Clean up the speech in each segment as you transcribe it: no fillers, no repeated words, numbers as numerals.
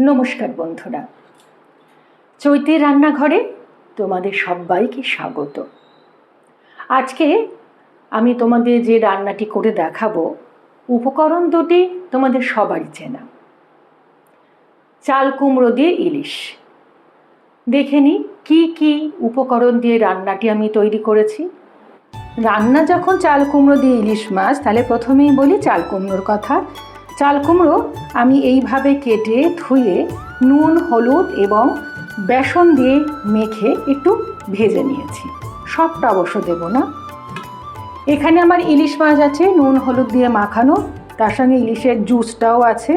নমস্কার বন্ধুরা, চৈতের রান্নাঘরে তোমাদের সবাইকে স্বাগত। আজকে আমি তোমাদের যে রান্নাটি করে দেখাবো, উপকরণ দুটি তোমাদের সবারই চেনা। চাল কুমড়ো দিয়ে ইলিশ। দেখে নি কী কী উপকরণ দিয়ে রান্নাটি আমি তৈরি করেছি। রান্না যখন চাল কুমড়ো দিয়ে ইলিশ মাছ, তাহলে প্রথমেই বলি চাল কুমড়োর কথা। চাল কুমড়ো আমি এইভাবে কেটে ধুয়ে নুন, হলুদ এবং বেসন দিয়ে মেখে একটু ভেজে নিয়েছি। সবটা অবশ্য দেব না। এখানে আমার ইলিশ মাছ আছে নুন হলুদ দিয়ে মাখানো, তার সঙ্গে ইলিশের জুসটাও আছে।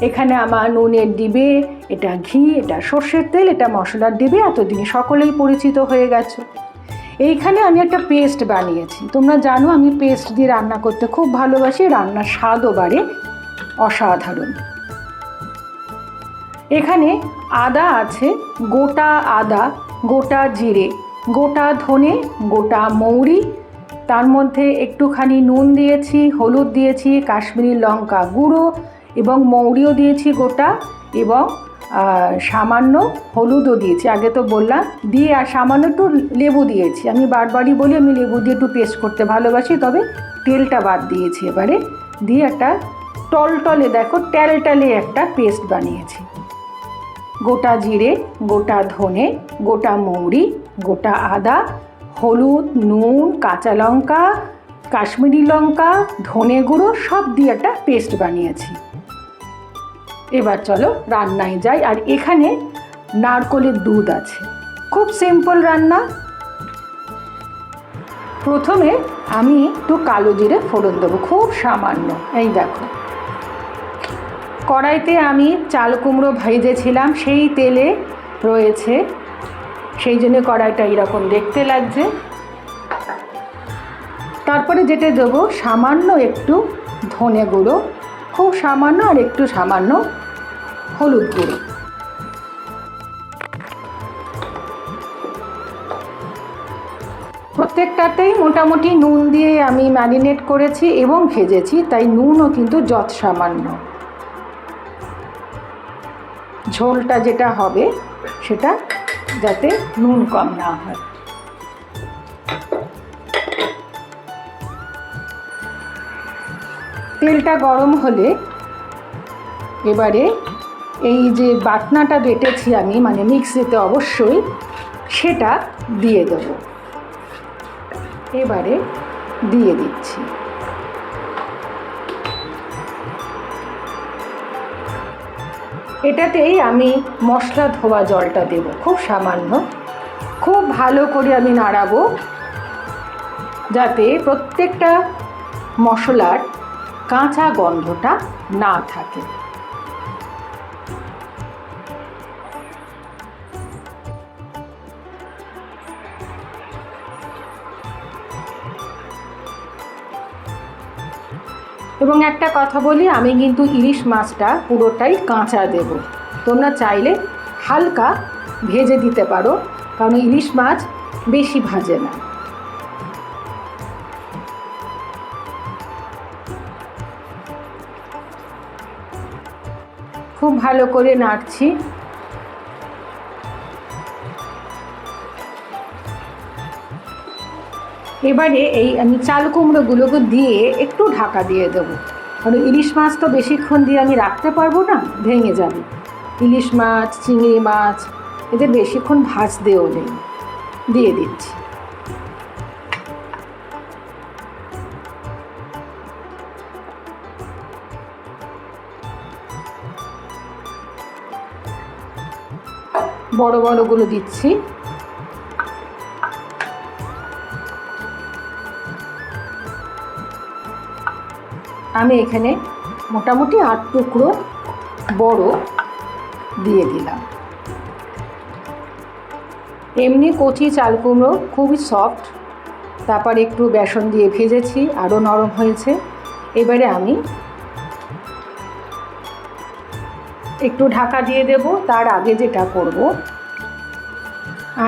এখানে আমার নুনের ডিবে, এটা ঘি, এটা সর্ষের তেল, এটা মশলার ডিবে, এতদিনে সকলেই পরিচিত হয়ে গেছে। এইখানে আমি একটা পেস্ট বানিয়েছি। তোমরা জানো আমি পেস্ট দিয়ে রান্না করতে খুব ভালোবাসি, রান্নার স্বাদও বাড়ে অসাধারণ। এখানে আদা আছে, গোটা আদা, গোটা জিরে, গোটা ধনে, গোটা মৌরি, তার মধ্যে একটুখানি নুন দিয়েছি, হলুদ দিয়েছি, কাশ্মীরি লঙ্কা গুঁড়ো এবং মৌরিও দিয়েছি গোটা, এবং সামান্য হলুদও দিয়েছি, আগে তো বললাম, দিয়ে আর সামান্য একটু লেবু দিয়েছি। আমি বারবারই বলি আমি লেবু দিয়ে একটু পেস্ট করতে ভালোবাসি, তবে তেলটা বাদ দিয়েছি এবারে। দিয়ে একটা টলটলে, দেখো ট্যালটালে একটা পেস্ট বানিয়েছি। গোটা জিরে, গোটা ধনে, গোটা মৌরি, গোটা আদা, হলুদ, নুন, কাঁচা লঙ্কা, কাশ্মীরি লঙ্কা, ধনে গুঁড়ো সব দিয়ে একটা পেস্ট বানিয়েছি। এবার চলো রান্নায় যাই। আর এখানে নারকোলের দুধ আছে। খুব সিম্পল রান্না। প্রথমে আমি একটু কালো জিরে ফোড়ন দেবো, খুব সামান্য। এই দেখো কড়াইতে আমি চাল কুমড়ো ভেজেছিলাম, সেই তেলে রয়েছে, সেই জন্য কড়াইটা এরকম দেখতে লাগছে। তারপরে যেটা দেবো সামান্য একটু ধনে গুঁড়ো, খুব সামান্য, আর একটু সামান্য হলুদ গুঁড়ো। প্রত্যেকটাতেই মোটামুটি নুন দিয়ে আমি ম্যারিনেট করেছি এবং ভেজেছি, তাই নুনও কিন্তু যৎ সামান্য। ঝোলটা যেটা হবে সেটা যাতে নুন কম না হয়। তেলটা গরম হলে এবারে এই যে বাটনাটা বেটেছি আমি, মানে মিক্সিতে অবশ্যই, সেটা দিয়ে দেব। এবারে দিয়ে দিচ্ছি। এটাতেই আমি মশলা ধোয়া জলটা দেব, খুব সামান্য। খুব ভালো করে আমি নাড়াবো যাতে প্রত্যেকটা মশলার কাঁচা গন্ধটা না থাকে। এবং একটা কথা বলি, আমি কিন্তু ইলিশ মাছটা পুরোটাই কাঁচা দেব। তোমরা চাইলে হালকা ভেজে দিতে পারো, কারণ ইলিশ মাছ বেশি ভাজে না। খুব ভালো করে নাড়ছি। এবারে এই আমি চাল কুমড়োগুলোকে দিয়ে একটু ঢাকা দিয়ে দেবো, কারণ ইলিশ মাছ তো বেশিক্ষণ দিয়ে আমি রাখতে পারবো না, ভেঙে যাবে। ইলিশ মাছ, চিংড়ি মাছ, এদের বেশিক্ষণ ভাজতেও নেই। দিয়ে দিচ্ছি। বড় বড়গুলো দিচ্ছি। আমি এখানে মোটামুটি 8 টুকরো বড় দিয়ে দিলাম। এমনি কচি চাল কুমড়ো খুবই সফট, তারপর একটু বেসন দিয়ে ভেজেছি, আরও নরম হয়েছে। এবারে আমি একটু ঢাকা দিয়ে দেব। তার আগে যেটা করব,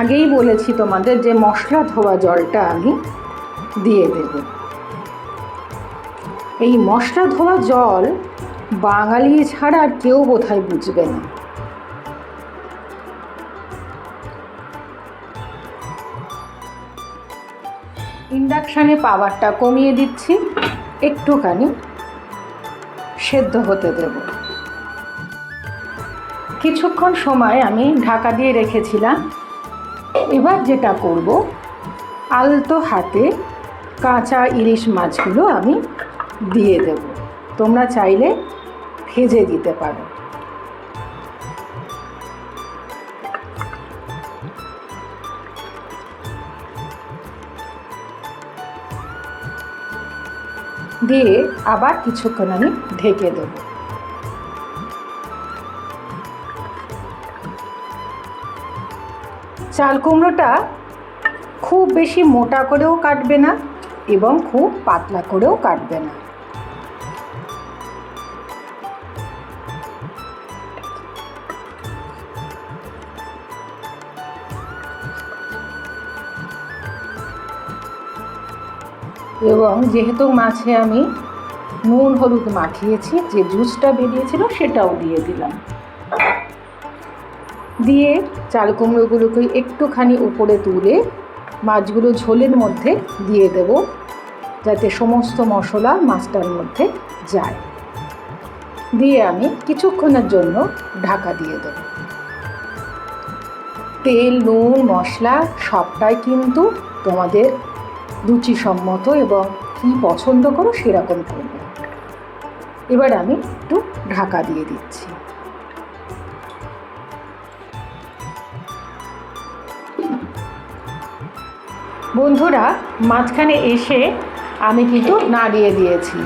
আগেই বলেছি তোমাদের যে মশলা ধোয়া জলটা আমি দিয়ে দেব। এই মশলা ধোয়া জল বাঙালি ছাড়া আর কেউ বোধহয় বুঝবে না। ইন্ডাকশানে পাওয়ারটা কমিয়ে দিচ্ছি, একটুখানি সেদ্ধ হতে দেব। কিছুক্ষণ সময় আমি ঢাকা দিয়ে রেখেছিলাম। এবার যেটা করব, আলতো হাতে কাঁচা ইলিশ মাছগুলো আমি দিয়ে দেব। তোমরা চাইলে ভেজে দিতে পারো। দিয়ে আবার কিছুক্ষণ আমি ঢেকে দেব। চাল কুমড়োটা খুব বেশি মোটা করেও কাটবে না এবং খুব পাতলা করেও কাটবে না। এবং যেহেতু মাছে আমি নুন হলুদ মাখিয়েছি, যে জুসটা বেরিয়েছিল সেটাও দিয়ে দিলাম। দিয়ে চাল কুমড়োগুলোকে একটুখানি উপরে তুলে মাছগুলো ঝোলের মধ্যে দিয়ে দেব, যাতে সমস্ত মশলা মাছটার মধ্যে যায়। দিয়ে আমি কিছুক্ষণের জন্য ঢাকা দিয়ে দেব। তেল, নুন, মশলা সবটাই কিন্তু তোমাদের রুচিসম্মত এবং কী পছন্দ করো সেরকম করবে। এবার আমি একটু ঢাকা দিয়ে দিচ্ছি। বন্ধুরা, মাঝখানে এসে আমি কিন্তু নাড়িয়ে দিয়েছি।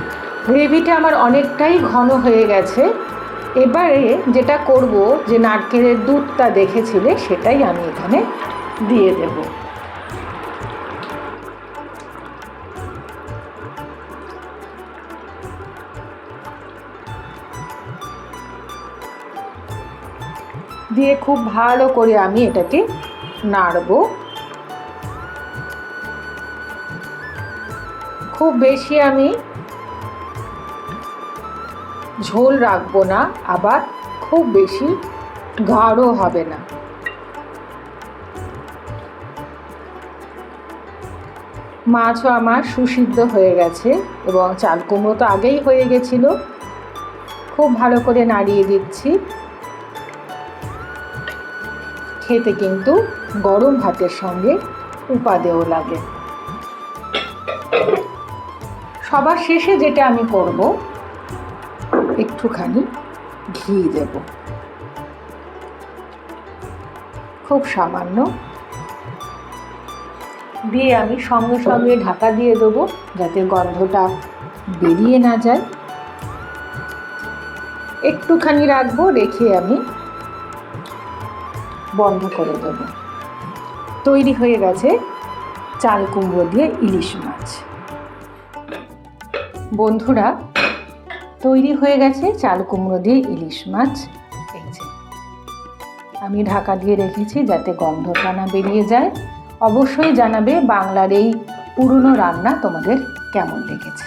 গ্রেভিটা আমার অনেকটাই ঘন হয়ে গেছে। এবারে যেটা করব, যে নারকেলের দুধটা দেখেছিলে সেটাই আমি এখানে দিয়ে দেব। দিয়ে খুব ভালো করে আমি এটাকে নাড়ব। খুব বেশি আমি ঝোল রাখবো না, আবার খুব বেশি গাঢ় হবে না। মাছও আমার সুসিদ্ধ হয়ে গেছে এবং চাল কুমড়ো তো আগেই হয়ে গেছিল। খুব ভালো করে নাড়িয়ে দিচ্ছি। খেতে কিন্তু গরম ভাতের সঙ্গে উপাদেয় লাগে। সবার শেষে যেটা আমি করব, একটুখানি ঘি দেব, খুব সামান্য। দিয়ে আমি সঙ্গে সঙ্গে ঢাকা দিয়ে দেবো, যাতে গন্ধটা বেরিয়ে না যায়। একটুখানি রাখবো, রেখে আমি বন্ধ করে দেব। তৈরি হয়ে গেছে চাল কুমড়ো দিয়ে ইলিশ মাছ। বন্ধুরা, তৈরি হয়ে গেছে চাল কুমড়ো দিয়ে ইলিশ মাছ। এই যে আমি ঢাকা দিয়ে রেখেছি যাতে গন্ধটা না বেরিয়ে যায়। অবশ্যই জানাবে বাংলার এই পুরনো রান্না তোমাদের কেমন লেগেছে।